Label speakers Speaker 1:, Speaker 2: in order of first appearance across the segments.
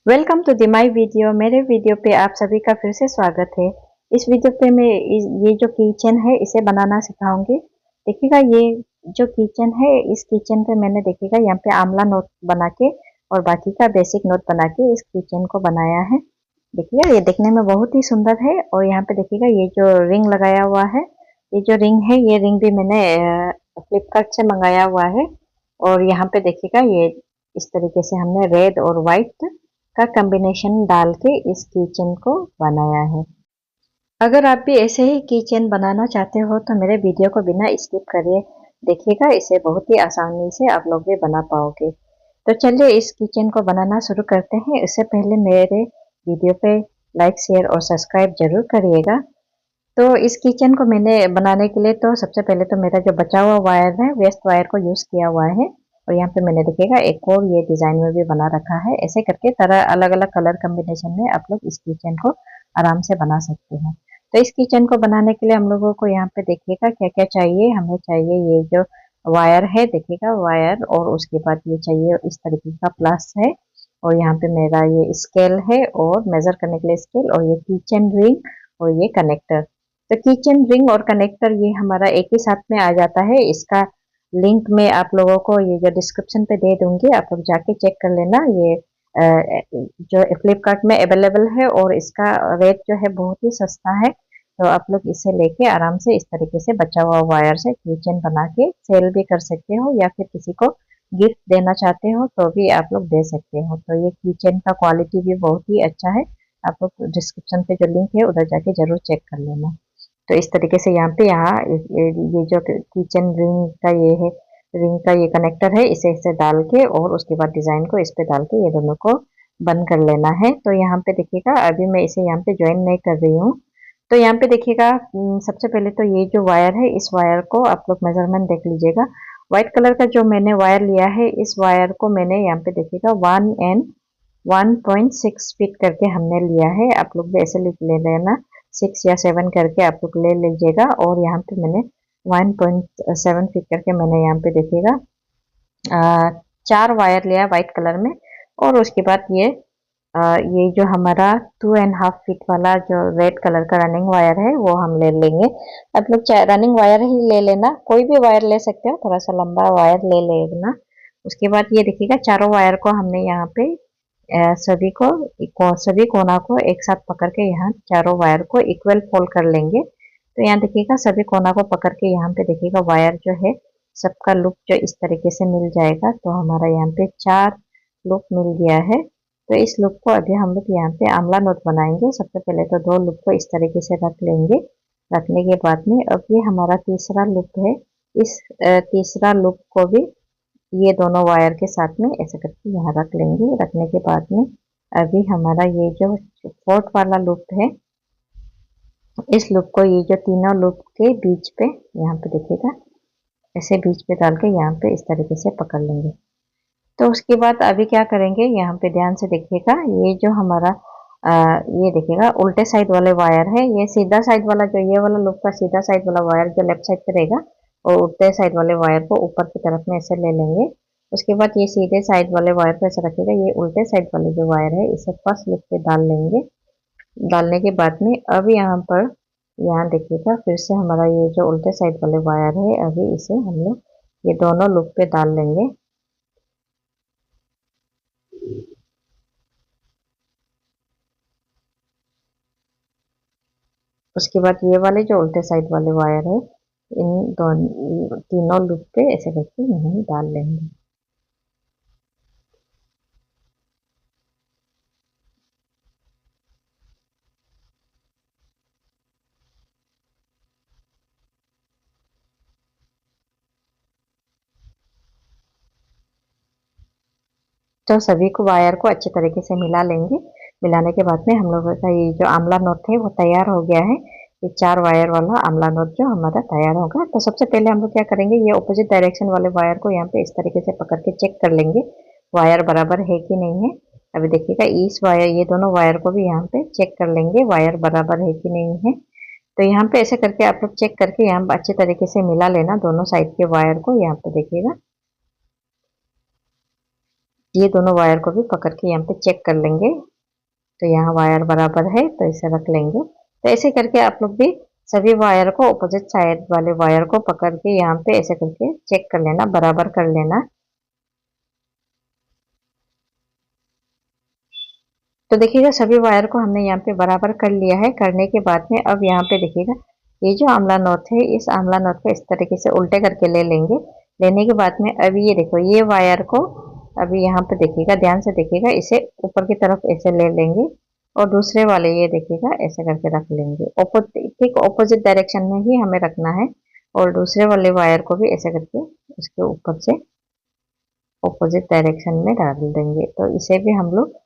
Speaker 1: Welcome to the my video. मेरे video पे आप सभी का फिर से स्वागत है। इस वीडियो पे मैं ये जो किचन है इसे बनाना सिखाऊंगी। देखिएगा ये जो किचन है, इस किचन पे मैंने देखिएगा यहाँ पे आंवला नोट बना के और बाकी का बेसिक नोट बना के इस किचन को बनाया है। देखिएगा ये देखने में बहुत ही सुंदर है। और यहाँ पे देखिएगा ये जो रिंग लगाया हुआ है, ये जो रिंग है ये रिंग भी मैंने फ्लिपकार्ट से मंगाया हुआ है। और यहाँ पे देखिएगा ये इस तरीके से हमने रेड और व्हाइट का कॉम्बिनेशन डाल के इस किचन को बनाया है। अगर आप भी ऐसे ही किचन बनाना चाहते हो तो मेरे वीडियो को बिना स्किप करिए देखिएगा, इसे बहुत ही आसानी से आप लोग भी बना पाओगे। तो चलिए इस किचन को बनाना शुरू करते हैं। इससे पहले मेरे वीडियो पे लाइक शेयर और सब्सक्राइब जरूर करिएगा। तो इस किचन को मैंने बनाने के लिए तो सबसे पहले तो मेरा जो बचा हुआ वायर है, वेस्ट वायर को यूज़ किया हुआ है। और यहाँ पे मैंने देखिएगा एक और ये डिज़ाइन में भी बना रखा है। ऐसे करके तरह अलग अलग कलर कॉम्बिनेशन में आप लोग इस किचन को आराम से बना सकते हैं। तो इस किचन को बनाने के लिए हम लोगों को यहाँ पे देखिएगा क्या क्या चाहिए। हमें चाहिए ये जो वायर है, देखिएगा वायर, और उसके बाद ये चाहिए इस तरीके का प्लस है। और यहाँ पे मेरा ये स्केल है और मेजर करने के लिए स्केल, और ये किचन रिंग और ये कनेक्टर। तो किचन रिंग और कनेक्टर ये हमारा एक ही साथ में आ जाता है। इसका लिंक मैं आप लोगों को ये जो डिस्क्रिप्शन पे दे दूंगी, आप लोग जाके चेक कर लेना। ये जो फ्लिपकार्ट में अवेलेबल है और इसका रेट जो है बहुत ही सस्ता है। तो आप लोग इसे लेके आराम से इस तरीके से बचा हुआ वायर से किचन बना के सेल भी कर सकते हो, या फिर किसी को गिफ्ट देना चाहते हो तो भी आप लोग दे सकते हो। तो ये किचन का क्वालिटी भी बहुत ही अच्छा है। आप लोग डिस्क्रिप्शन पे जो लिंक है उधर जाके जरूर चेक कर लेना। तो इस तरीके से यहाँ ये जो किचन रिंग का ये है, रिंग का ये कनेक्टर है, इसे इसे डाल के और उसके बाद डिजाइन को इस पे डाल के ये दोनों को बंद कर लेना है। तो यहाँ पे देखिएगा अभी मैं इसे यहाँ पे ज्वाइन नहीं कर रही हूँ। तो यहाँ पे देखिएगा सबसे पहले तो ये जो वायर है, इस वायर को आप लोग मेजरमेंट देख लीजिएगा। व्हाइट कलर का जो मैंने वायर लिया है, इस वायर को मैंने यहाँ पे देखिएगा 1.6 फीट करके हमने लिया है। आप लोग भी ऐसे लिख ले लेना, 6 या 7 करके आप लोग ले लीजिएगा। और यहाँ पे मैंने 1.7 फीट करके मैंने यहाँ पे देखिएगा 4 वायर लिया व्हाइट कलर में। और उसके बाद ये जो हमारा 2.5 फीट वाला जो रेड कलर का रनिंग वायर है वो हम ले लेंगे। आप लोग चाहे रनिंग वायर ही ले लेना, कोई भी वायर ले सकते हो, थोड़ा सा लंबा वायर ले लेना। उसके बाद ये देखिएगा चारों वायर को हमने यहाँ पे सभी कोना को एक साथ पकड़ के यहाँ चारों वायर को इक्वल फोल्ड कर लेंगे। तो यहाँ देखिएगा सभी कोना को पकड़ के यहाँ पे देखिएगा वायर जो है सबका लूप जो इस तरीके से मिल जाएगा। तो हमारा यहाँ पे 4 लूप मिल गया है। तो इस लूप को अभी हम लोग यहाँ पे आंवला नोट बनाएंगे। सबसे पहले तो 2 लूप को इस तरीके से रख लेंगे। रखने के बाद में अब ये हमारा तीसरा लूप है। इस तीसरा लूप को भी ये दोनों वायर के साथ में ऐसे करके यहाँ रख लेंगे। रखने के बाद में अभी हमारा ये जो फोर्थ वाला लूप है, इस लूप को ये जो तीनों लूप के बीच पे यहाँ पे देखिएगा ऐसे बीच पे डाल के यहाँ पे इस तरीके से पकड़ लेंगे। तो उसके बाद अभी क्या करेंगे, यहाँ पे ध्यान से देखिएगा, ये जो हमारा ये देखिएगा उल्टे साइड वाले वायर है, ये सीधा साइड वाला जो ये वाला लूप का सीधा साइड वाला वायर जो लेफ्ट साइड पे रहेगा, और उल्टे साइड वाले वायर को ऊपर की तरफ में ऐसे ले लेंगे। उसके बाद ये सीधे साइड वाले वायर को ऐसे रखिएगा। ये उल्टे साइड वाले जो वायर है इसे फर्स्ट लूप पे डाल लेंगे। डालने के बाद में अब यहाँ पर यहाँ देखिएगा फिर से हमारा ये जो उल्टे साइड वाले वायर है, अभी इसे हम लोग ये दोनों लूप पे डाल लेंगे। उसके बाद ये वाले जो उल्टे साइड वाले वायर है, इन दोनों तीनों लूप पे ऐसे करके यहीं डाल लेंगे। तो सभी को वायर को अच्छे तरीके से मिला लेंगे। मिलाने के बाद में हम लोगों का ये जो आंवला नोट है वो तैयार हो गया है। ये 4 वायर वाला आंवला नोट जो हमारा तैयार होगा। तो सबसे पहले हम लोग क्या करेंगे, ये ऑपोजिट डायरेक्शन वाले वायर को यहाँ पे इस तरीके से पकड़ के चेक कर लेंगे वायर बराबर है कि नहीं है। अभी देखिएगा इस वायर, ये दोनों वायर को भी यहाँ पे चेक कर लेंगे वायर बराबर है कि नहीं है। तो यहाँ पे ऐसे करके आप लोग चेक करके यहाँ अच्छे तरीके से मिला लेना दोनों साइड के वायर को। यहाँ पे देखिएगा ये दोनों वायर को भी पकड़ के यहाँ पे चेक कर लेंगे। तो यहाँ वायर बराबर है तो इसे रख लेंगे। तो ऐसे करके आप लोग भी सभी वायर को ऑपोजिट साइड वाले वायर को पकड़ के यहाँ पे ऐसे करके चेक कर लेना, बराबर कर लेना। तो देखिएगा सभी वायर को हमने यहाँ पे बराबर कर लिया है। करने के बाद में अब यहाँ पे देखिएगा ये जो आंवला नॉट है, इस आंवला नॉट को इस तरीके से उल्टे करके ले लेंगे। लेने के बाद में अभी ये देखो, ये वायर को अभी यहाँ पे देखिएगा, ध्यान से देखिएगा, इसे ऊपर की तरफ ऐसे ले लेंगे और दूसरे वाले ये देखिएगा ऐसे करके रख लेंगे। ठीक ऑपोजिट डायरेक्शन में ही हमें रखना है और दूसरे वाले वायर को भी ऐसे करके उसके ऊपर से ऑपोजिट डायरेक्शन में डाल देंगे। तो इसे भी हम लोग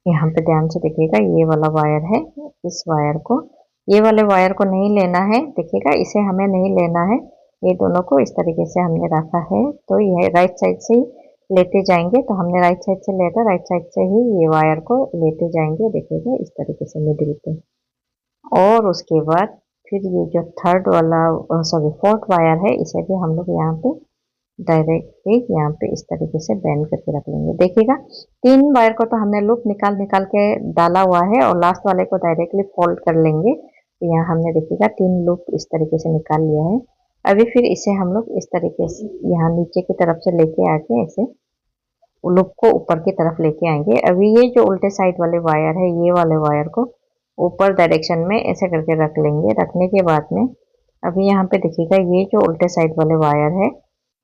Speaker 1: यहाँ पे ध्यान से देखिएगा, ये वाला वायर है, इस वायर को, ये वाले वायर को नहीं लेना है, देखिएगा इसे हमें नहीं लेना है। ये दोनों को इस तरीके से हमने रखा है। तो ये राइट साइड से ही लेते जाएंगे। तो हमने राइट साइड से लिया था, राइट साइड से ही ये वायर को लेते जाएंगे, देखिएगा इस तरीके से मिडिल पे। और उसके बाद फिर ये जो थर्ड वाला सॉरी फोर्थ वायर है, इसे भी हम लोग यहाँ पे डायरेक्टली यहाँ पे इस तरीके से बेंड करके रख लेंगे। देखिएगा 3 वायर को तो हमने लूप निकाल निकाल के डाला हुआ है और लास्ट वाले को डायरेक्टली फोल्ड कर लेंगे। तो यहाँ हमने देखिएगा 3 लूप इस तरीके से निकाल लिया है। अभी फिर इसे हम लोग इस तरीके से यहाँ नीचे की तरफ से लेके आके ऐसे लूप को ऊपर की तरफ लेके आएंगे। अभी ये जो उल्टे साइड वाले वायर है, ये वाले वायर को ऊपर डायरेक्शन में ऐसे करके रख लेंगे। रखने के बाद में अभी यहाँ पे देखिएगा ये जो उल्टे साइड वाले वायर है,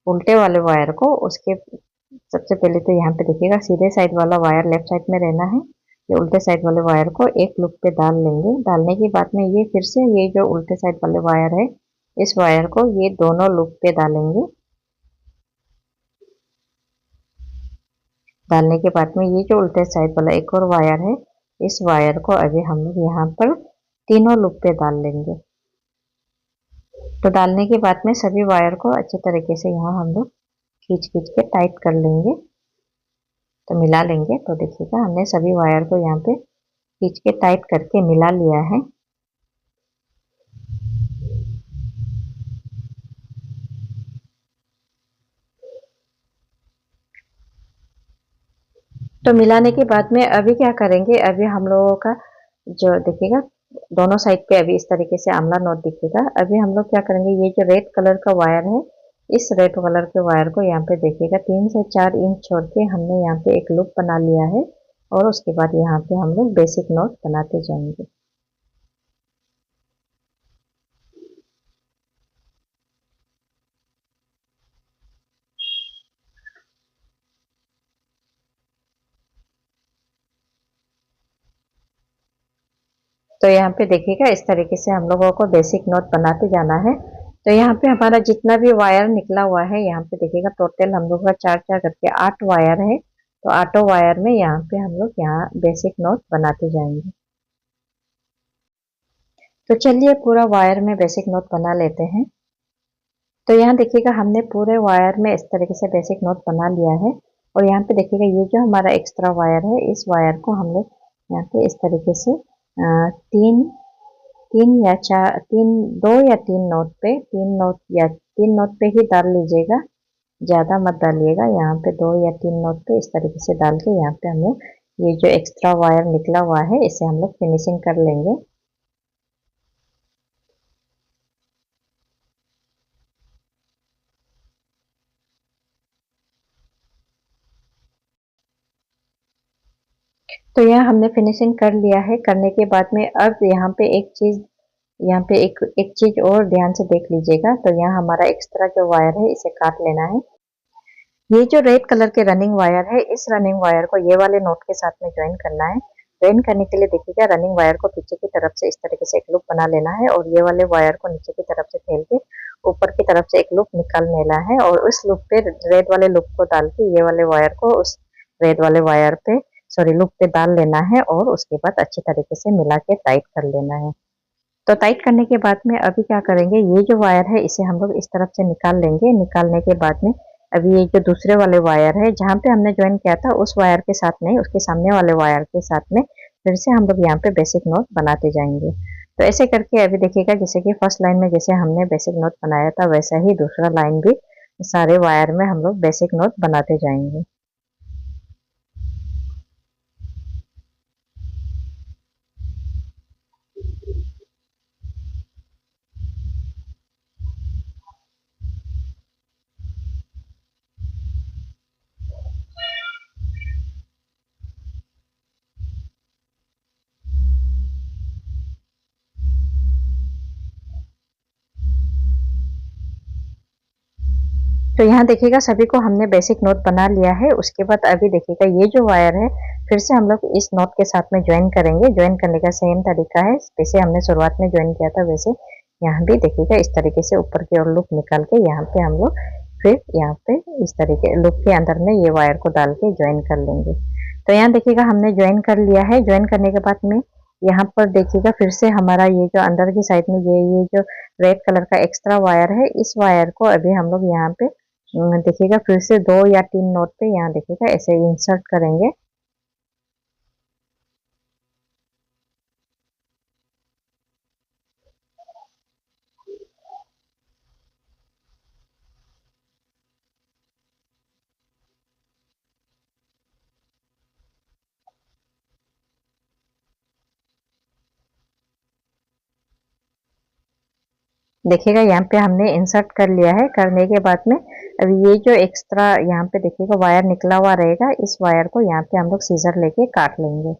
Speaker 1: उल्टे वाले वायर को उसके सबसे पहले तो यहाँ पे देखिएगा सीधे साइड वाला वायर लेफ्ट साइड में रहना है। ये उल्टे साइड वाले वायर को एक लूप पे डाल लेंगे। डालने के बाद में ये फिर से ये जो उल्टे साइड वाले वायर है, इस वायर को ये दोनों लूप पे डालेंगे। डालने के बाद में ये जो उल्टे साइड वाला एक और वायर है, इस वायर को अभी हम लोग यहाँ पर तीनों लूप पे डाल लेंगे। तो डालने के बाद में सभी वायर को अच्छे तरीके से यहाँ हम लोग खींच खींच के टाइट कर लेंगे, तो मिला लेंगे। तो देखिएगा हमने सभी वायर को यहाँ पे खींच के टाइट करके मिला लिया है। तो मिलाने के बाद में अभी क्या करेंगे, अभी हम लोगों का जो देखिएगा दोनों साइड पे अभी इस तरीके से आंवला नोट दिखेगा। अभी हम लोग क्या करेंगे, ये जो रेड कलर का वायर है, इस रेड कलर के वायर को यहाँ पे देखिएगा 3 से 4 इंच छोड़ के हमने यहाँ पे एक लूप बना लिया है और उसके बाद यहाँ पे हम लोग बेसिक नोट बनाते जाएंगे। तो यहाँ पे देखिएगा इस तरीके से हम लोगों को बेसिक नोट बनाते जाना है। तो यहाँ पे हमारा जितना भी वायर निकला हुआ है, यहाँ पे देखिएगा टोटल हम लोग का 4-4 करके 8 वायर है। तो 8 वायर में यहाँ पे हम लोग यहाँ बेसिक नोट बनाते जाएंगे। तो चलिए पूरा वायर में बेसिक नोट बना लेते हैं। तो यहाँ देखिएगा हमने पूरे वायर में इस तरीके से बेसिक नोट बना लिया है। और यहाँ पे देखिएगा ये जो हमारा एक्स्ट्रा वायर है, इस वायर को हम लोग यहाँ पे इस तरीके से तीन तीन या चार तीन 2 या 3 नोट पे 3 नोट पे ही डाल लीजिएगा, ज़्यादा मत डालिएगा। यहाँ पे 2 या 3 नोट पे इस तरीके से डाल के यहाँ पे हम लोग ये जो एक्स्ट्रा वायर निकला हुआ है, इसे हम लोग फिनिशिंग कर लेंगे। तो यहाँ हमने फिनिशिंग कर लिया है। करने के बाद में अब यहाँ पे एक चीज और ध्यान से देख लीजिएगा। तो यहाँ हमारा एक्स्ट्रा जो वायर है, इसे काट लेना है। ये जो रेड कलर के रनिंग वायर है, इस रनिंग वायर को ये वाले नोट के साथ में ज्वाइन करना है। ज्वाइन करने के लिए देखिएगा रनिंग वायर को पीछे की तरफ से इस तरीके से एक लूप बना लेना है और ये वाले वायर को नीचे की तरफ से फैल के ऊपर की तरफ से एक लूप निकाल लेना है और उस लूप पे रेड वाले लूप को डाल के ये वाले वायर को उस रेड वाले वायर पे लूप पे डाल लेना है और उसके बाद अच्छी तरीके से मिला के टाइट कर लेना है। तो टाइट करने के बाद में अभी क्या करेंगे, ये जो वायर है इसे हम लोग इस तरफ से निकाल लेंगे। निकालने के बाद में अभी ये जो दूसरे वाले वायर है, जहाँ पे हमने ज्वाइन किया था उस वायर के साथ नहीं, उसके सामने वाले वायर के साथ में फिर से हम लोग यहाँ पे बेसिक नोट बनाते जाएंगे। तो ऐसे करके अभी देखिएगा जैसे कि फर्स्ट लाइन में जैसे हमने बेसिक नोट बनाया था, वैसा ही दूसरा लाइन भी सारे वायर में हम लोग बेसिक नॉट बनाते जाएंगे। तो यहाँ देखिएगा सभी को हमने बेसिक नॉट बना लिया है। उसके बाद अभी देखिएगा ये जो वायर है फिर से हम लोग इस नॉट के साथ में ज्वाइन करेंगे। ज्वाइन करने का सेम तरीका है, जैसे हमने शुरुआत में ज्वाइन किया था वैसे यहाँ भी देखिएगा इस तरीके से ऊपर की ओर लूप निकाल के यहाँ पे हम लोग फिर यहाँ पे इस तरीके लूप के अंदर में ये वायर को डाल के ज्वाइन कर लेंगे। तो यहाँ देखिएगा हमने ज्वाइन कर लिया है। ज्वाइन करने के बाद में यहाँ पर देखिएगा फिर से हमारा ये जो अंदर की साइड में ये जो रेड कलर का एक्स्ट्रा वायर है, इस वायर को अभी हम लोग यहाँ पे देखिएगा फिर से 2 या 3 नोट पे यहाँ देखिएगा ऐसे इंसर्ट करेंगे। देखिएगा यहाँ पे हमने इंसर्ट कर लिया है। करने के बाद में अब ये जो एक्स्ट्रा यहाँ पे देखिएगा वायर निकला हुआ रहेगा, इस वायर को यहाँ पे हम लोग सीजर लेके काट लेंगे।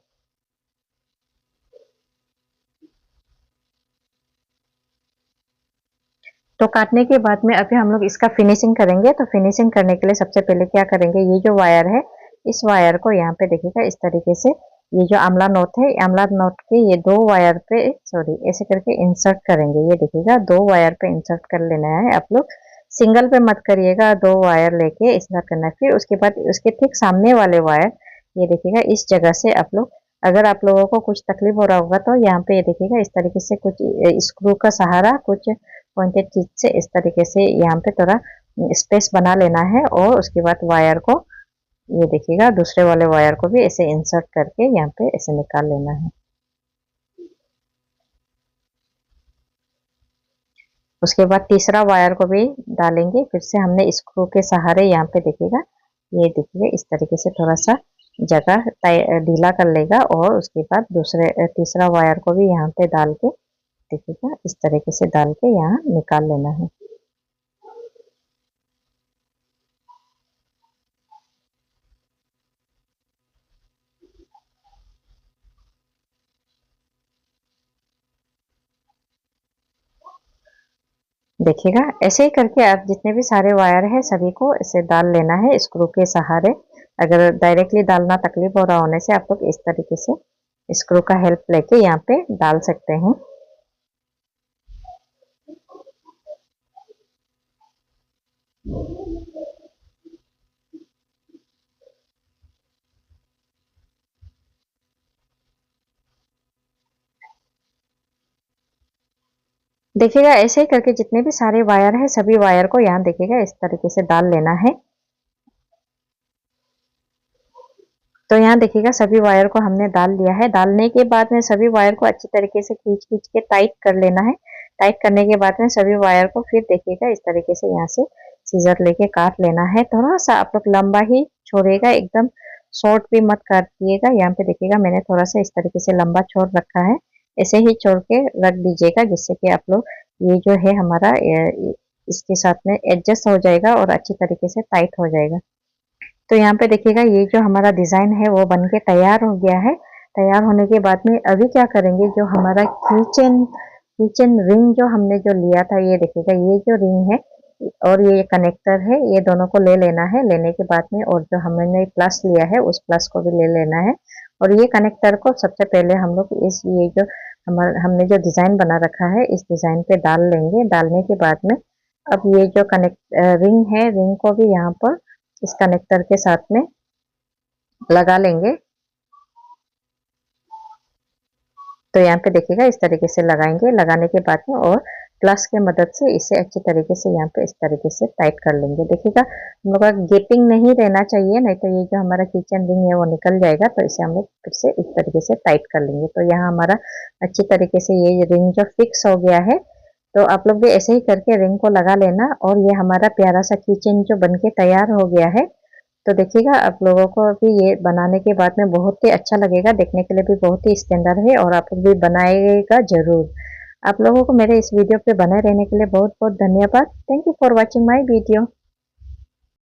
Speaker 1: तो काटने के बाद में अभी हम लोग इसका फिनिशिंग करेंगे। तो फिनिशिंग करने के लिए सबसे पहले क्या करेंगे, ये जो वायर है इस वायर को यहाँ पे देखिएगा इस तरीके से ये जो आमला नोट है, आमला नोट के ये 2 वायर पे सॉरी ऐसे करके इंसर्ट करेंगे। ये देखिएगा 2 वायर पे इंसर्ट कर लेना है। आप लोग सिंगल पे मत करिएगा, 2 वायर लेके इंसर्ट करना है। फिर उसके बाद उसके ठीक सामने वाले वायर ये देखिएगा इस जगह से आप लोग, अगर आप लोगों को कुछ तकलीफ हो रहा होगा तो यहाँ पे ये देखिएगा इस तरीके से कुछ स्क्रू का सहारा, कुछ पॉइंटेड चीज से इस तरीके से यहाँ पे थोड़ा स्पेस बना लेना है और उसके बाद वायर को ये देखिएगा दूसरे वाले वायर को भी ऐसे इंसर्ट करके यहाँ पे ऐसे निकाल लेना है। उसके बाद तीसरा वायर को भी डालेंगे। फिर से हमने स्क्रू के सहारे यहाँ पे देखिएगा ये देखिए इस तरीके से थोड़ा सा जगह ढीला कर लेगा और उसके बाद दूसरे तीसरा वायर को भी यहाँ पे डाल के देखिएगा इस तरीके से डाल के यहाँ निकाल लेना है। देखिएगा ऐसे ही करके आप जितने भी सारे वायर है सभी को ऐसे डाल लेना है स्क्रू के सहारे। अगर डायरेक्टली डालना तकलीफ हो रहा होने से आप लोग इस तरीके से स्क्रू का हेल्प लेके यहाँ पे डाल सकते हैं। देखिएगा ऐसे ही करके जितने भी सारे वायर है सभी वायर को यहाँ देखिएगा इस तरीके से डाल लेना है। तो यहाँ देखिएगा सभी वायर को हमने डाल लिया है। डालने के बाद में सभी वायर को अच्छी तरीके से खींच खींच के टाइट कर लेना है। टाइट करने के बाद में सभी वायर को फिर देखिएगा इस तरीके से यहाँ से सीजर लेके काट लेना है। थोड़ा सा आप लोग लंबा ही छोड़िएगा, एकदम शॉर्ट भी मत काटिएगा। यहाँ पे देखिएगा मैंने थोड़ा सा इस तरीके से लंबा छोड़ रखा है, ऐसे ही छोड़ के रख दीजिएगा जिससे कि आप लोग ये जो है हमारा इसके साथ में एडजस्ट हो जाएगा और अच्छी तरीके से टाइट हो जाएगा। तो यहाँ पे देखिएगा ये जो हमारा डिजाइन है वो बन के तैयार हो गया है। तैयार होने के बाद में अभी क्या करेंगे, जो हमारा किचन किचन रिंग जो हमने जो लिया था ये देखिएगा ये जो रिंग है और ये कनेक्टर है, ये दोनों को ले लेना है। लेने के बाद में और जो हमने प्लस लिया है उस प्लस को भी ले लेना है और ये कनेक्टर को सबसे पहले हम लोग इस ये जो हमने जो डिजाइन बना रखा है इस डिजाइन पे डाल लेंगे। डालने के बाद में अब ये जो कनेक्ट रिंग है, रिंग को भी यहाँ पर इस कनेक्टर के साथ में लगा लेंगे। तो यहाँ पे देखिएगा इस तरीके से लगाएंगे। लगाने के बाद में और प्लस के मदद से इसे अच्छी तरीके से यहाँ पे इस तरीके से टाइट कर लेंगे। देखिएगा हम लोग का गेपिंग नहीं रहना चाहिए, नहीं तो ये जो हमारा किचन रिंग है वो निकल जाएगा। तो इसे हम लोग फिर से इस तरीके से टाइट कर लेंगे। तो यहाँ हमारा अच्छी तरीके से ये रिंग जो फिक्स हो गया है। तो आप लोग भी ऐसे ही करके रिंग को लगा लेना। और ये हमारा प्यारा सा किचन जो बनके तैयार हो गया है। तो देखिएगा आप लोगों को भी ये बनाने के बाद में बहुत ही अच्छा लगेगा, देखने के लिए भी बहुत ही स्टैंडर्ड है और आप लोग भी बनाएगा ज़रूर। आप लोगों को मेरे इस वीडियो पे बने रहने के लिए बहुत बहुत धन्यवाद। Thank you for watching my video.